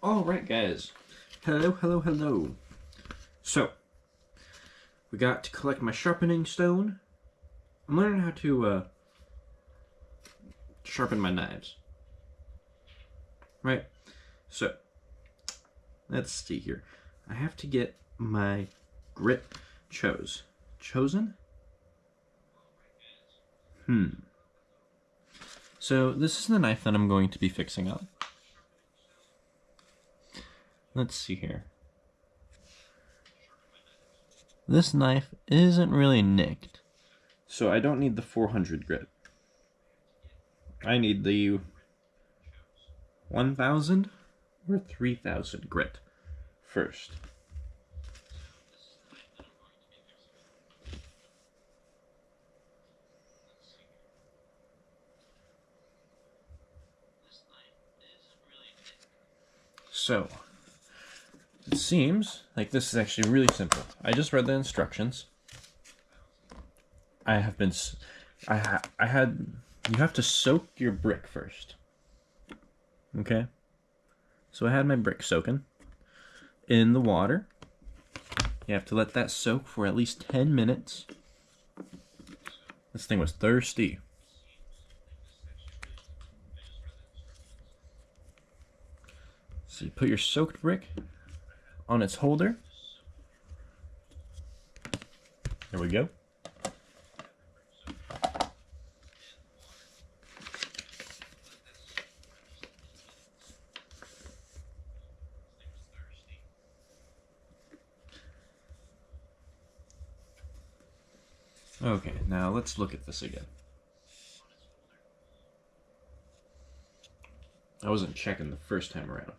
Alright guys, hello. So, we got to collect my sharpening stone. I'm learning how to sharpen my knives. Right, so, let's see here. I have to get my grit chosen? So this is the knife that I'm going to be fixing up. Let's see here. This knife isn't really nicked, so I don't need the 400 grit. I need the 1000 or 3000 grit first. So, it seems like this is actually really simple. I just read the instructions. You have to soak your brick first. Okay? So I had my brick soaking in the water. You have to let that soak for at least 10 minutes. This thing was thirsty. So you put your soaked brick on its holder. There we go. Okay, now let's look at this again. I wasn't checking the first time around.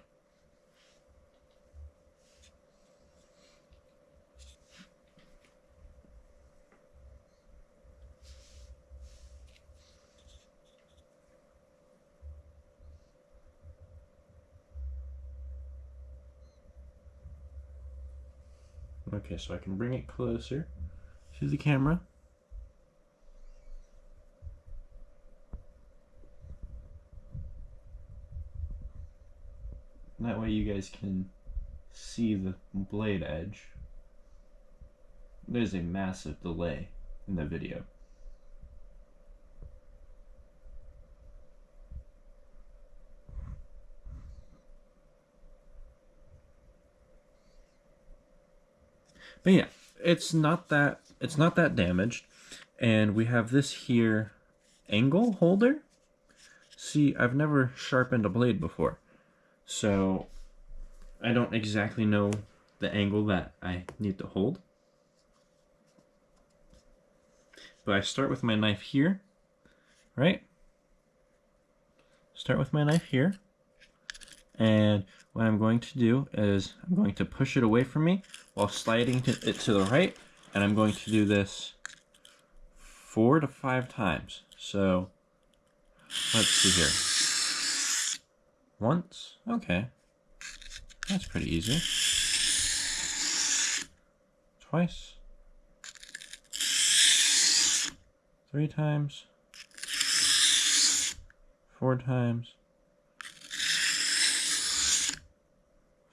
Okay, so I can bring it closer to the camera. That way you guys can see the blade edge. There's a massive delay in the video. But yeah, it's not that damaged. And we have this here angle holder. See, I've never sharpened a blade before, so I don't exactly know the angle that I need to hold. But I start with my knife here, right? Start with my knife here. And what I'm going to do is I'm going to push it away from me while sliding it to the right. And I'm going to do this 4 to 5 times. So let's see here. Once, okay. That's pretty easy. Twice. 3 times. 4 times.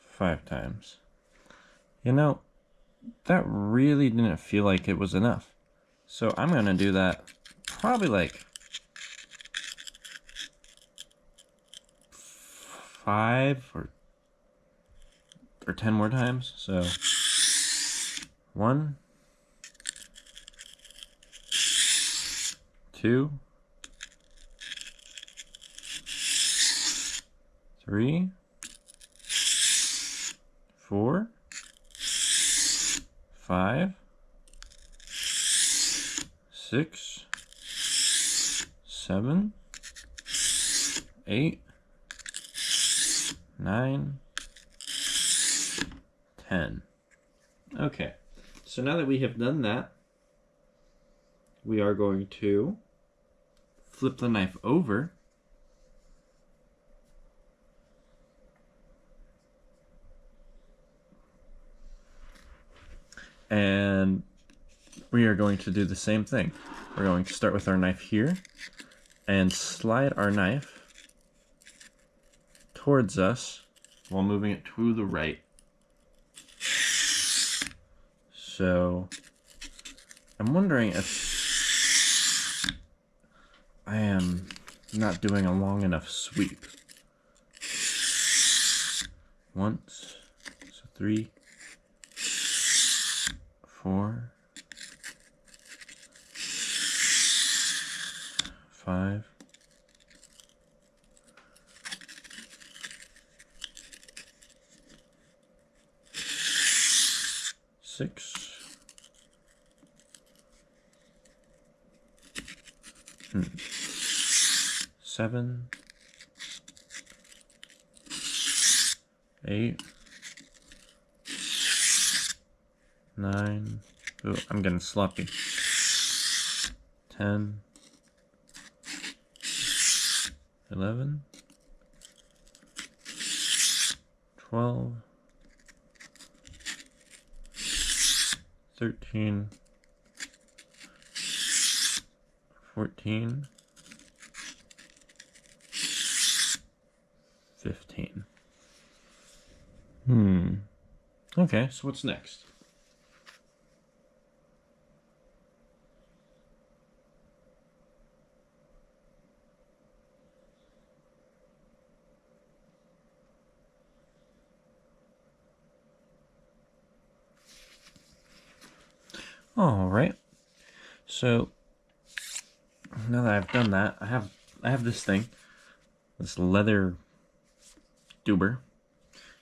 5 times. You know, that really didn't feel like it was enough. So I'm gonna do that probably like 5 or 10 more times. So 1, 2, 3, 4, 5, 6, 7, 8, 9, 10. Okay, so now that we have done that, we are going to flip the knife over . And we are going to do the same thing. We're going to start with our knife here and slide our knife towards us while moving it to the right. So I'm wondering if I am not doing a long enough sweep. Once, so 3, 4, 5, 6, 7, 8, 9. Ooh, I'm getting sloppy. 10, 11, 12, 13, 14, 15. Okay, so what's next? All right. So now that I've done that, I have this thing, this leather duber.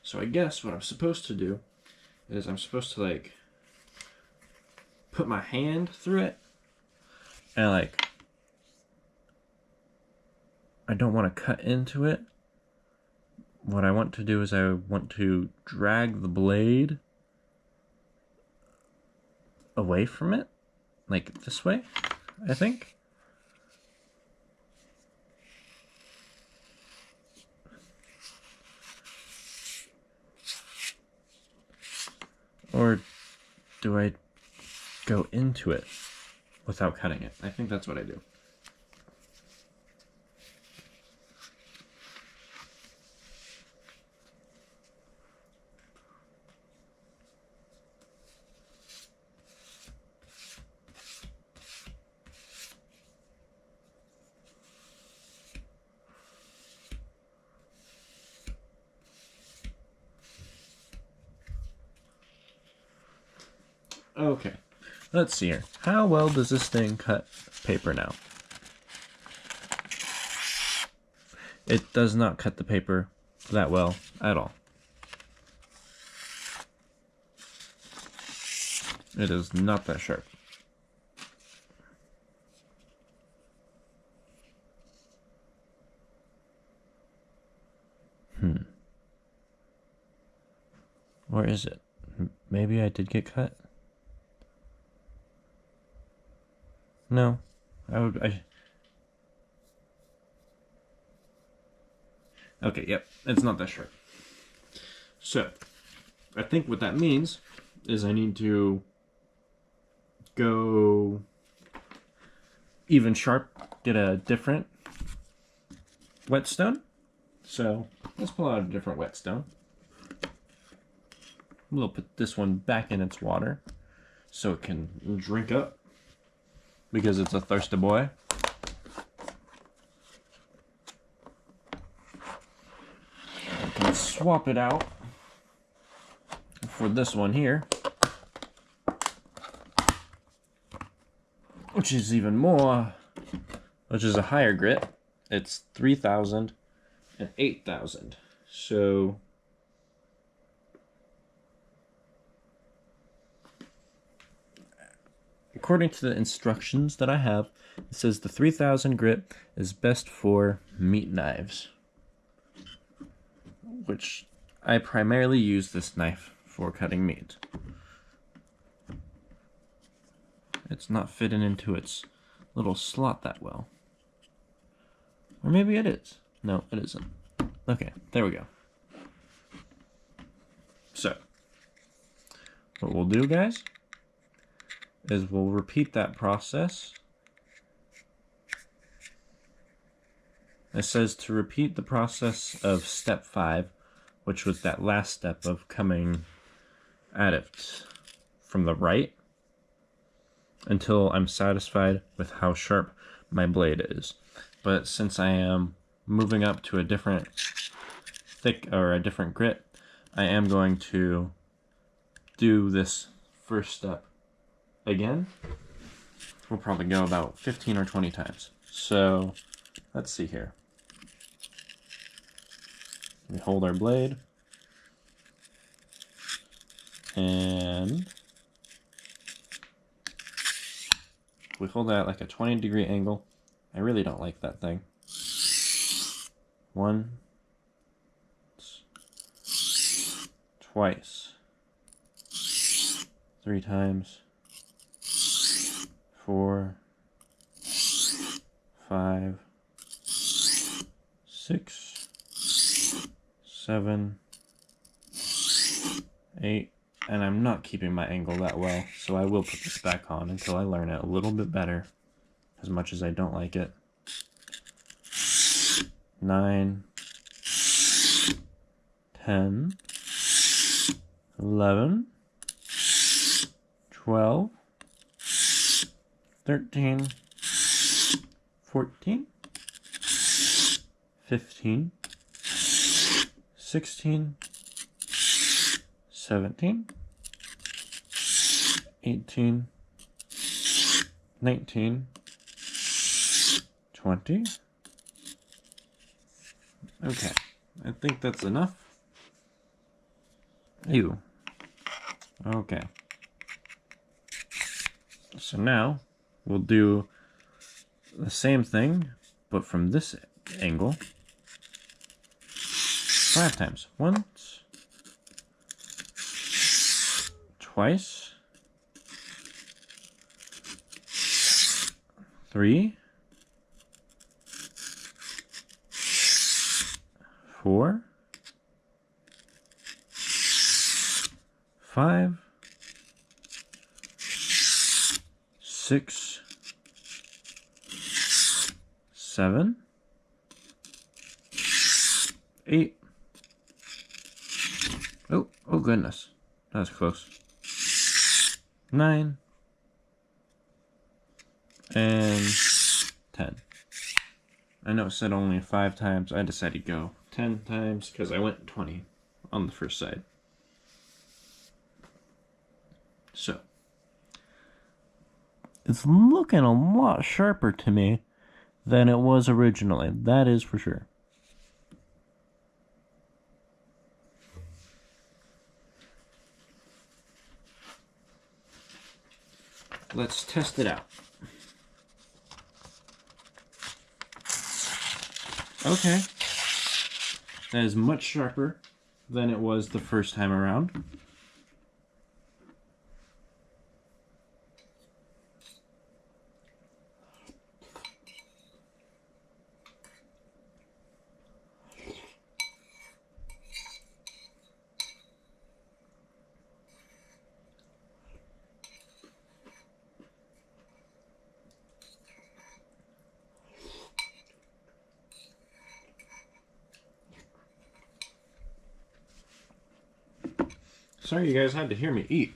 So I guess what I'm supposed to do is I'm supposed to like put my hand through it and like I don't want to cut into it. What I want to do is I want to drag the blade away from it, like this way, I think. Or do I go into it without cutting it? I think that's what I do. Okay, let's see here. How well does this thing cut paper now? It does not cut the paper that well at all. It is not that sharp. Or is it? Maybe I did get cut? No, Okay, yep, it's not that sharp. So, I think what that means is I need to go even sharp, get a different whetstone. So, let's pull out a different whetstone. We'll put this one back in its water so it can drink up, because it's a thirsty boy. I can swap it out for this one here, which is even more, which is a higher grit. It's 3,000 and 8,000. So according to the instructions that I have, it says the 3,000 grit is best for meat knives, which I primarily use this knife for cutting meat. It's not fitting into its little slot that well. Or maybe it is. No, it isn't. Okay, there we go. So, what we'll do, guys, is we'll repeat that process. It says to repeat the process of step 5 which was that last step of coming at it from the right until I'm satisfied with how sharp my blade is. But since I am moving up to a different a different grit, I am going to do this first step again. We'll probably go about 15 or 20 times. So let's see here. We hold our blade and we hold that at like a 20-degree angle. I really don't like that thing. One, twice, 3 times, 4, 5, 6, 7, 8, and I'm not keeping my angle that well, so I will put this back on until I learn it a little bit better, as much as I don't like it. 9, 10, 11, 12, 13, 14, 15, 16, 17, 18, 19, 20. Okay, I think that's enough. Ew. Okay. So now we'll do the same thing, but from this angle 5 times. Once, twice, 3, 4, 5, 6, 7, 8. Oh goodness. That was close. 9 and 10. I know it said only 5 times. I decided to go 10 times because I went 20 on the first side. So, it's looking a lot sharper to me than it was originally. That is for sure. Let's test it out. Okay. That is much sharper than it was the first time around. Sorry you guys had to hear me eat.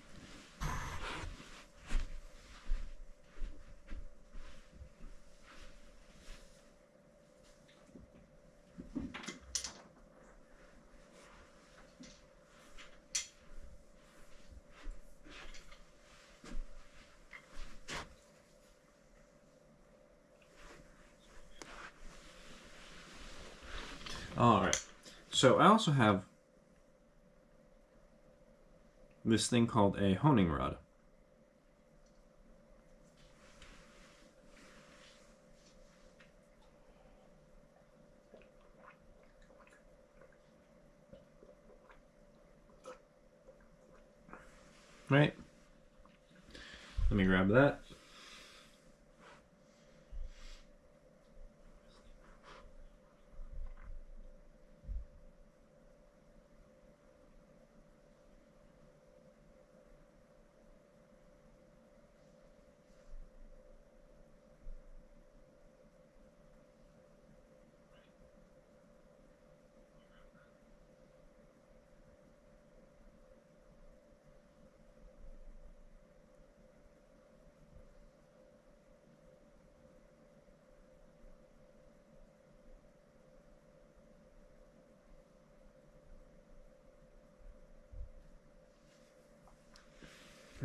Alright, so I also have this thing called a honing rod. Right? Let me grab that.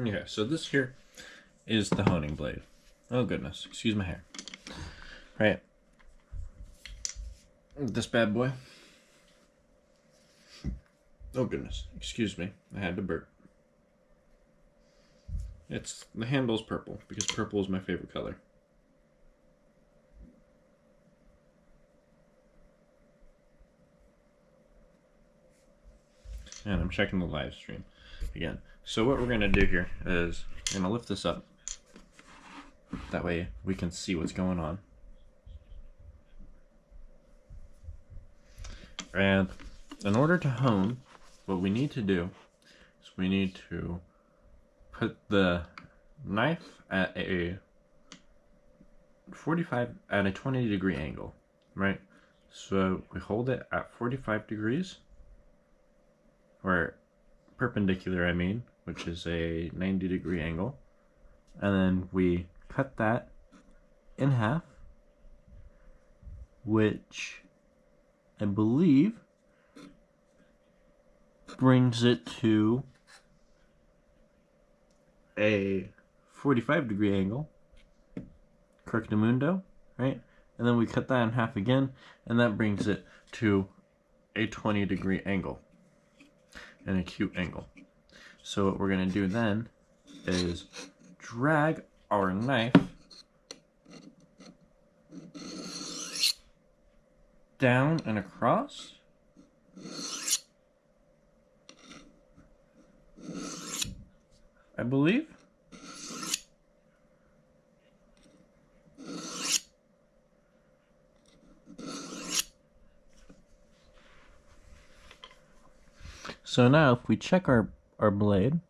Okay, so this here is the honing blade. Oh goodness, excuse my hair. Right. This bad boy. Oh goodness, excuse me, I had to burp. The handle's purple, because purple is my favorite color. And I'm checking the live stream again. So what we're gonna do here is we're gonna lift this up. That way we can see what's going on. And in order to hone, what we need to do is we need to put the knife at a 20-degree angle, right? So we hold it at 45 degrees, or perpendicular, I mean, which is a 90-degree angle. And then we cut that in half, which I believe brings it to a 45-degree angle, correctamundo, right? And then we cut that in half again, and that brings it to a 20-degree angle, an acute angle. So what we're going to do then is drag our knife down and across, I believe. So now if we check our blade,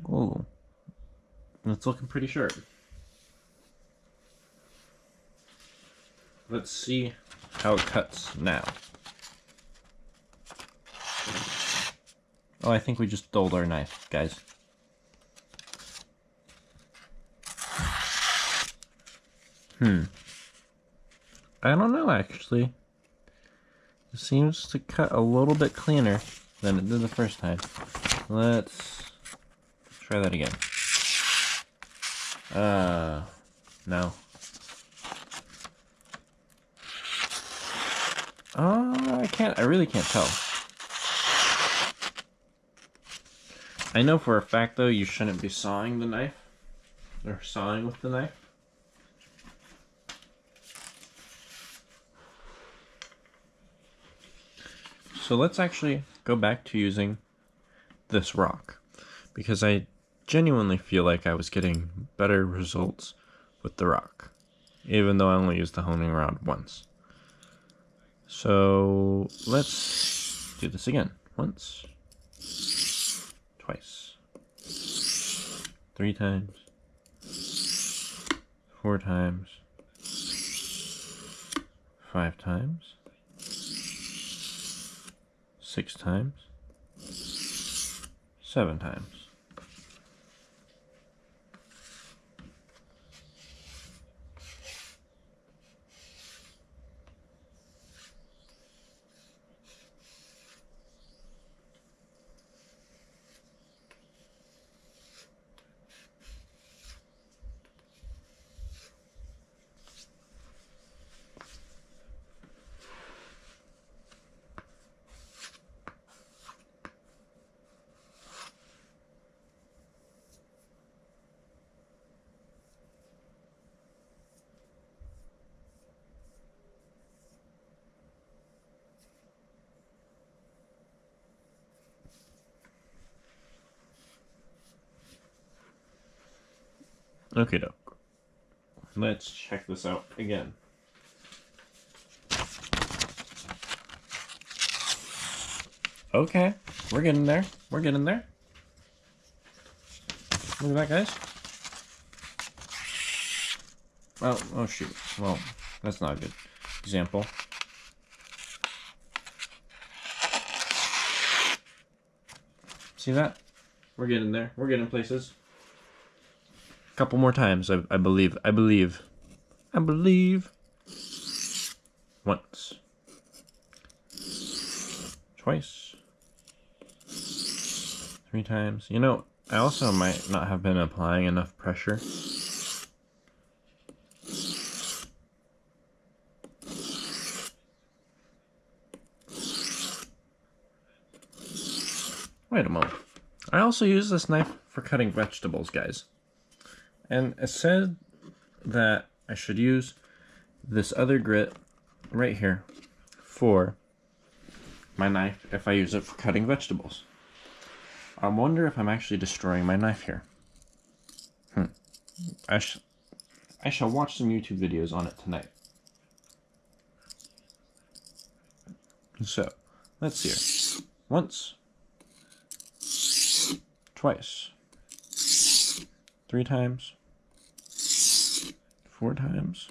oh, it's looking pretty sharp. Let's see how it cuts now. Oh, I think we just dulled our knife, guys. I don't know, actually. It seems to cut a little bit cleaner than it did the first time. Let's try that again. No. I really can't tell. I know for a fact, though, you shouldn't be sawing the knife, or sawing with the knife. So let's actually go back to using this rock, because I genuinely feel like I was getting better results with the rock, even though I only used the honing rod once. So let's do this again. Once, twice, 3 times, 4 times, 5 times, 6 times, 7 times. Okay, doke. Let's check this out again. Okay, we're getting there. We're getting there. Look at that, guys. Oh shoot. Well, that's not a good example. See that? We're getting there. We're getting places. Couple more times, I believe. Once. Twice. 3 times. You know, I also might not have been applying enough pressure. Wait a moment. I also use this knife for cutting vegetables, guys. And it said that I should use this other grit right here for my knife if I use it for cutting vegetables. I wonder if I'm actually destroying my knife here. I shall watch some YouTube videos on it tonight. So, let's see here. Once, twice, 3 times, 4 times,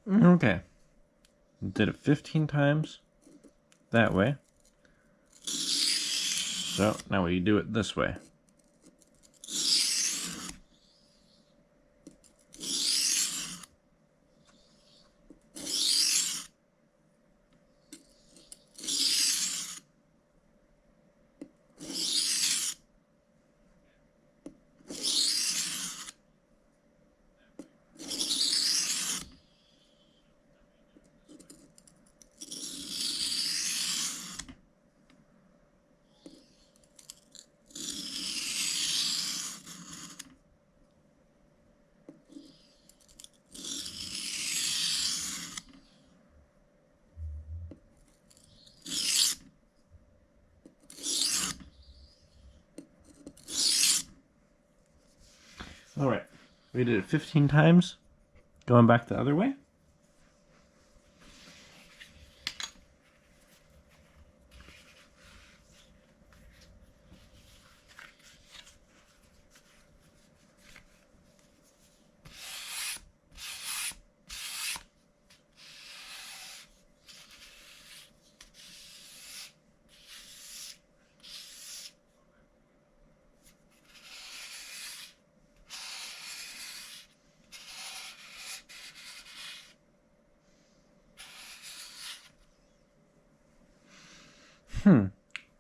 okay. Did it 15 times that way. So now we do it this way. Alright, we did it 15 times, going back the other way.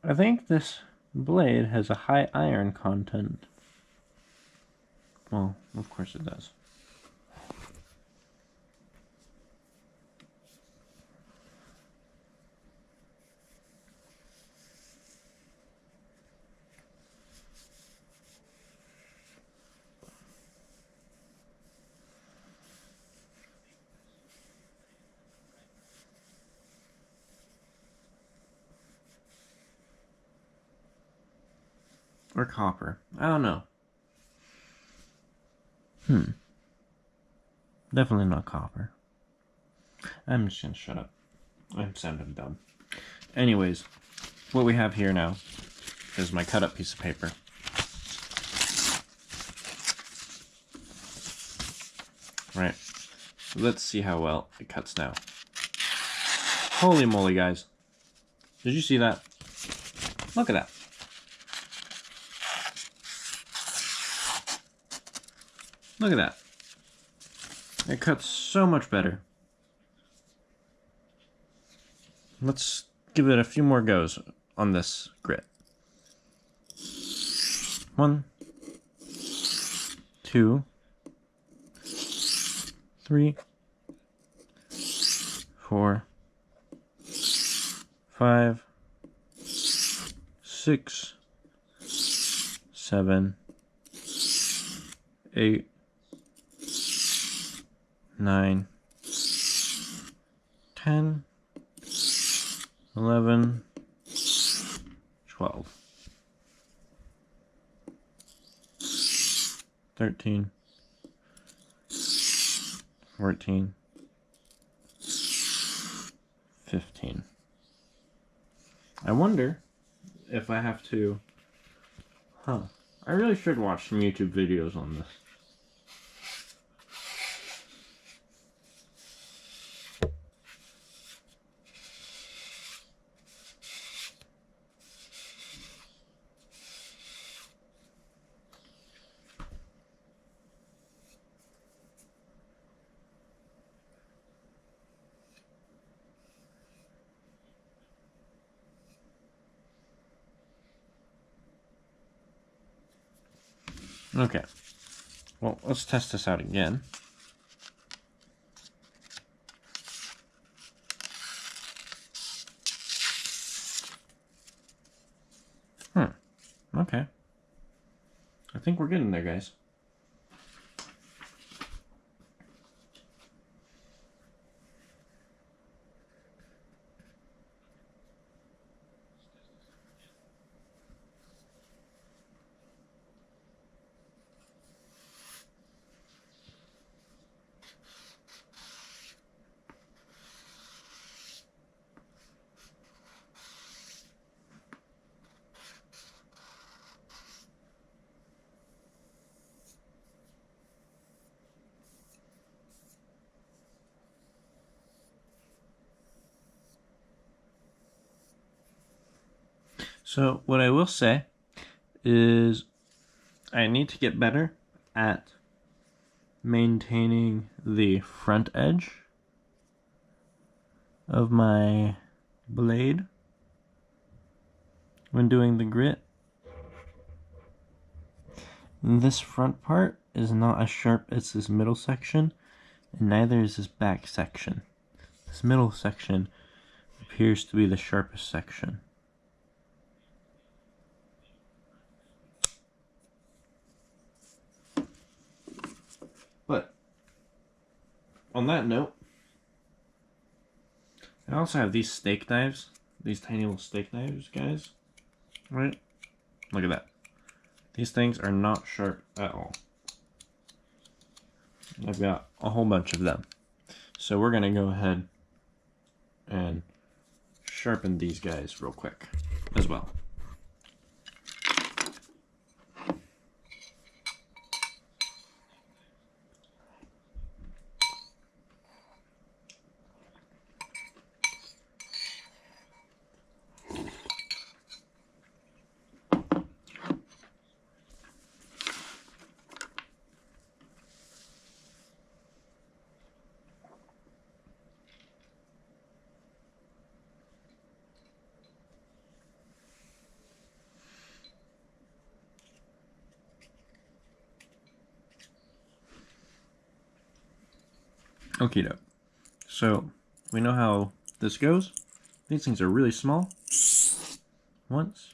I think this blade has a high iron content. Well, of course it does. Or copper. I don't know. Definitely not copper. I'm just gonna shut up. I'm sounding dumb. Anyways, what we have here now is my cut up piece of paper. Right. So let's see how well it cuts now. Holy moly, guys. Did you see that? Look at that. Look at that. It cuts so much better. Let's give it a few more goes on this grit. 1, 2, 3, 4, 5, 6, 7, 8, 9, 10, 11, 12. 13, 14, 15. I wonder if I have to... I really should watch some YouTube videos on this. Okay, well, let's test this out again. Okay. I think we're getting there, guys. So what I will say is I need to get better at maintaining the front edge of my blade when doing the grit. And this front part is not as sharp as this middle section, and neither is this back section. This middle section appears to be the sharpest section. But on that note, I also have these steak knives, these tiny little steak knives, guys. Right? Look at that. These things are not sharp at all. I've got a whole bunch of them. So we're gonna go ahead and sharpen these guys real quick as well. Okie doke. So we know how this goes. These things are really small. Once.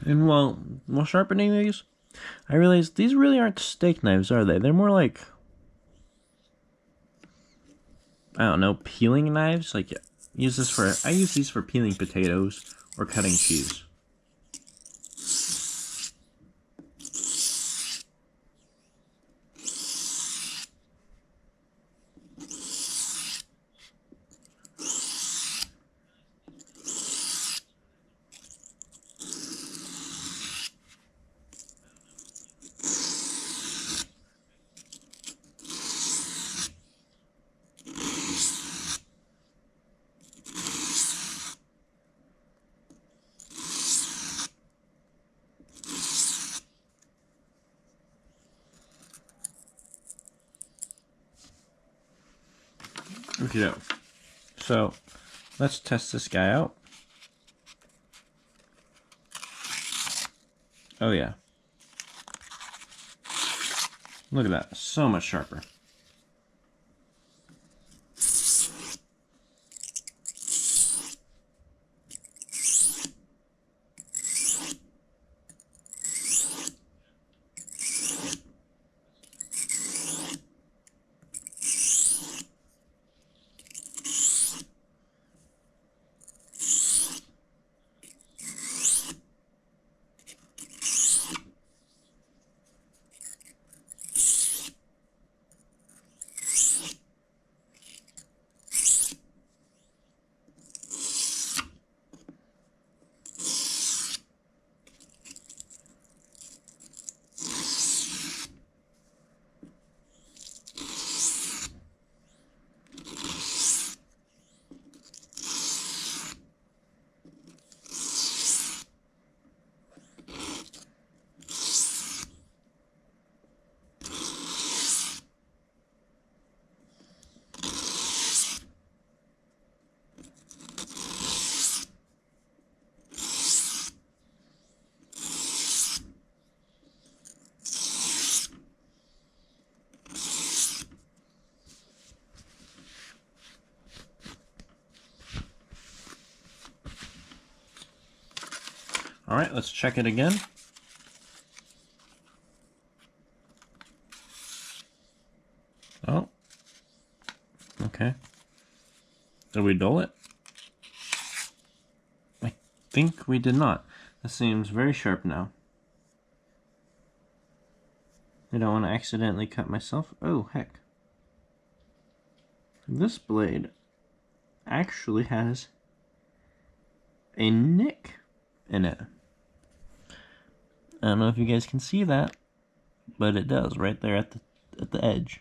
And while sharpening these, I realized these really aren't steak knives, are they? They're more like, I don't know, peeling knives. Like, I use these for peeling potatoes or cutting cheese. Okay, so let's test this guy out. Oh yeah. Look at that, so much sharper. All right, let's check it again. Oh, okay. Did we dull it? I think we did not. This seems very sharp now. I don't want to accidentally cut myself. Oh, heck. This blade actually has a nick in it. I don't know if you guys can see that, but it does right there at the edge.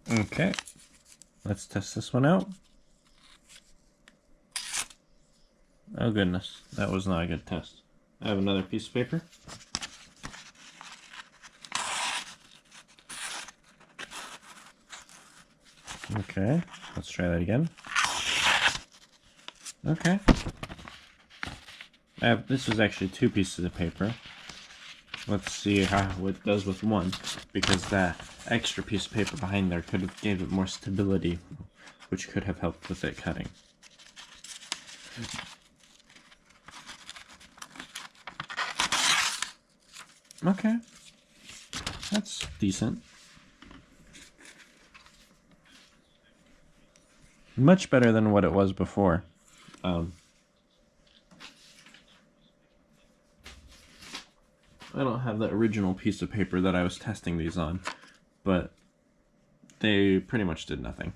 Okay, let's test this one out. Oh goodness, that was not a good test. I have another piece of paper. Okay, let's try that again. Okay. This was actually 2 pieces of paper. Let's see how it does with one, because that extra piece of paper behind there could have gave it more stability, which could have helped with it cutting. Okay, that's decent. Much better than what it was before. I don't have the original piece of paper that I was testing these on, but they pretty much did nothing.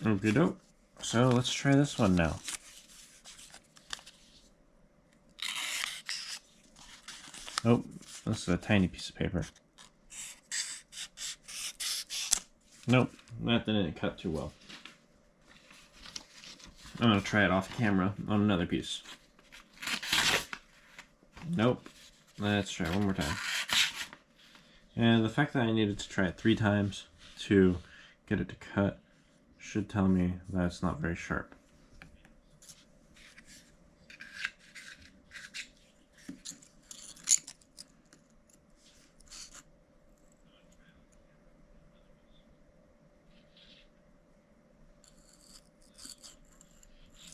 Okie doke. So let's try this one now. Oh, this is a tiny piece of paper. Nope, that didn't cut too well. I'm gonna try it off camera on another piece. Nope. Let's try one more time. And the fact that I needed to try it 3 times to get it to cut should tell me that it's not very sharp.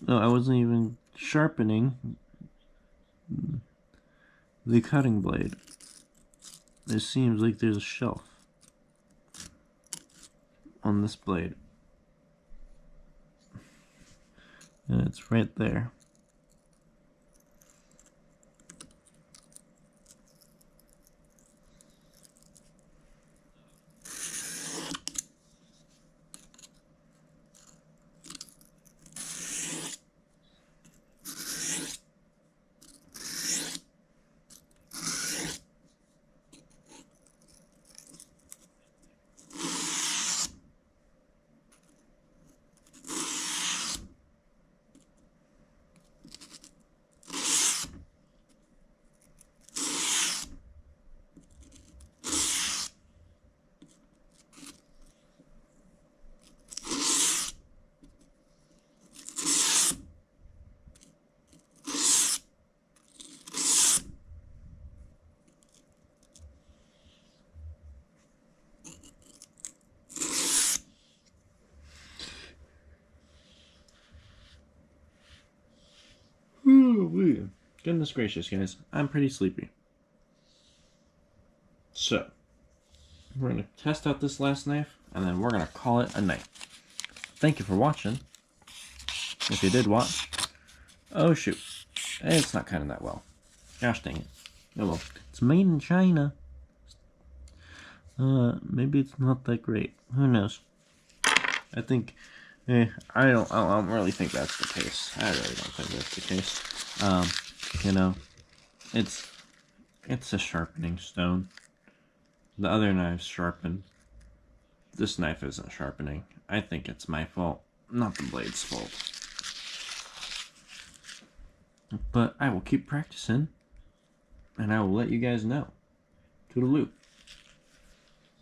No, I wasn't even sharpening. the cutting blade, it seems like there's a shelf on this blade. And it's right there. Ooh, goodness gracious, guys. I'm pretty sleepy. So, we're going to test out this last knife, and then we're going to call it a night. Thank you for watching. If you did watch. Oh, shoot. It's not cutting that well. Gosh dang it. Oh well. It's made in China. Maybe it's not that great. Who knows? I think... I don't really think that's the case. I really don't think that's the case. You know, it's a sharpening stone. The other knives sharpen. This knife isn't sharpening. I think it's my fault, not the blade's fault. But I will keep practicing, and I will let you guys know. Toodaloo.